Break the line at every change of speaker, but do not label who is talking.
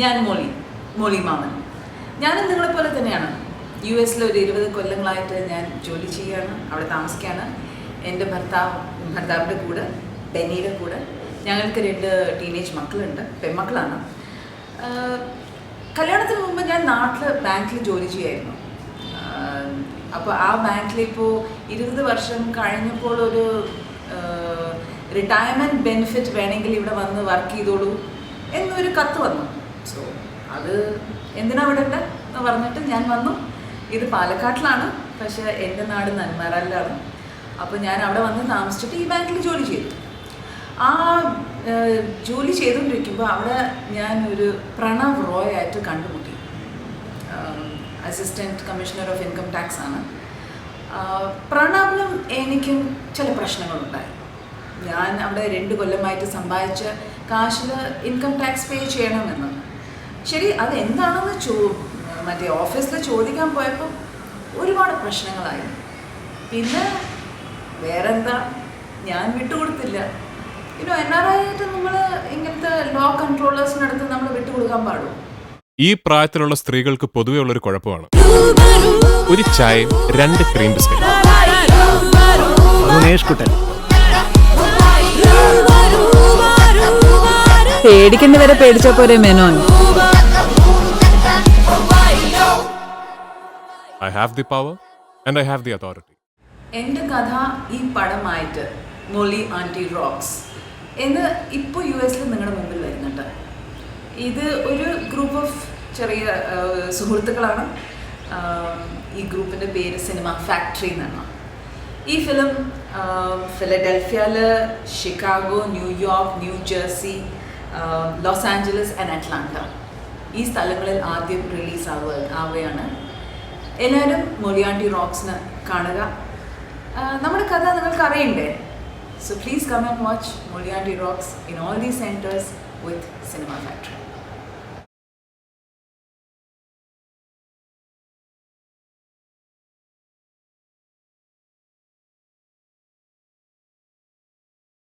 ഞാൻ മോളി മാമൻ. ഞാനും നിങ്ങളെപ്പോലെ തന്നെയാണ്. US ഒരു 20 കൊല്ലങ്ങളായിട്ട് ഞാൻ ജോലി ചെയ്യുകയാണ്, അവിടെ താമസിക്കുകയാണ്. എൻ്റെ ഭർത്താവിൻ്റെ കൂടെ, ബെന്നിയുടെ കൂടെ. ഞങ്ങൾക്ക് 2 ടീനേജ് മക്കളുണ്ട്, പെൺമക്കളാണ്. കല്യാണത്തിന് മുമ്പ് ഞാൻ നാട്ടിൽ ബാങ്കിൽ ജോലി ചെയ്യായിരുന്നു. അപ്പോൾ ആ ബാങ്കിൽ ഇപ്പോൾ 20 വർഷം കഴിഞ്ഞപ്പോൾ ഒരു റിട്ടയർമെൻറ്റ് ബെനിഫിറ്റ് വേണമെങ്കിൽ ഇവിടെ വന്ന് വർക്ക് ചെയ്തോളൂ എന്നൊരു കത്ത് വന്നു. സോ അത് എന്തിനാ ഇവിടെ ഉണ്ട് എന്ന് പറഞ്ഞിട്ട് ഞാൻ വന്നു. ഇത് പാലക്കാട്ടിലാണ്, പക്ഷേ എൻ്റെ നാട് നെന്മാറയിലാണ്. അപ്പോൾ ഞാൻ അവിടെ വന്ന് താമസിച്ചിട്ട് ഈ ബാങ്കിൽ ജോലി ചെയ്തു. ആ ജോലി ചെയ്തുകൊണ്ടിരിക്കുമ്പോൾ അവിടെ ഞാൻ ഒരു പ്രണവ് റോയ് ആയിട്ട് കണ്ടുമുട്ടി. Assistant commissioner of income tax ആണ്. പ്രണവിനും എനിക്കും ചില പ്രശ്നങ്ങളുണ്ടായി. ഞാൻ അവിടെ 2 കൊല്ലമായിട്ട് സമ്പാദിച്ച കാശിൽ ഇൻകം ടാക്സ് പേ ചെയ്യണമെന്ന്. ശരി, അത് എന്താണെന്ന് മറ്റേ ഓഫീസിൽ ചോദിക്കാൻ പോയപ്പോൾ ഒരുപാട് പ്രശ്നങ്ങളായി. പിന്നെ വേറെന്താ, ഞാൻ വിട്ടുകൊടുത്തില്ല. NRI ആയിട്ട് നമ്മൾ ഇങ്ങനത്തെ ലോ കൺട്രോളേഴ്സിനടുത്ത് നമ്മൾ വിട്ടുകൊടുക്കാൻ പാടും.
ഈ പ്രായത്തിലുള്ള സ്ത്രീകൾക്ക് പൊതുവെ ഉള്ളൊരു കുഴപ്പമാണ്, ഒരു ചായയും 2 ക്രീം ബിസ്ക്കറ്റ്.
പേടിക്കേണ്ടി വരെ പേടിച്ച പോരെ Menon.
I have the power and I have the authority.
എൻ്റെ കഥ ഈ പടമായിട്ട് മോളി ആൻറ്റി റോക്സ് എന്ന് ഇപ്പോൾ US നിങ്ങളുടെ മുമ്പിൽ വരുന്നുണ്ട്. ഇത് ഒരു ഗ്രൂപ്പ് ഓഫ് ചെറിയ സുഹൃത്തുക്കളാണ്. ഈ ഗ്രൂപ്പിൻ്റെ പേര് സിനിമ ഫാക്ടറി എന്നാണ്. ഈ ഫിലിം ഫിലഡൽഫിയയിൽ, Chicago, New York, New Jersey, Los Angeles and Atlanta ഈ സ്ഥലങ്ങളിൽ ആദ്യം റിലീസ് ആവുകയാണ്. എല്ലാവരും മോളി ആൻറ്റി റോക്സിന് കാണുക. നമ്മുടെ കഥ നിങ്ങൾക്ക് അറിയണ്ടേ? So please come and watch Molly Auntie Rocks in all these centers with Cinema Factory.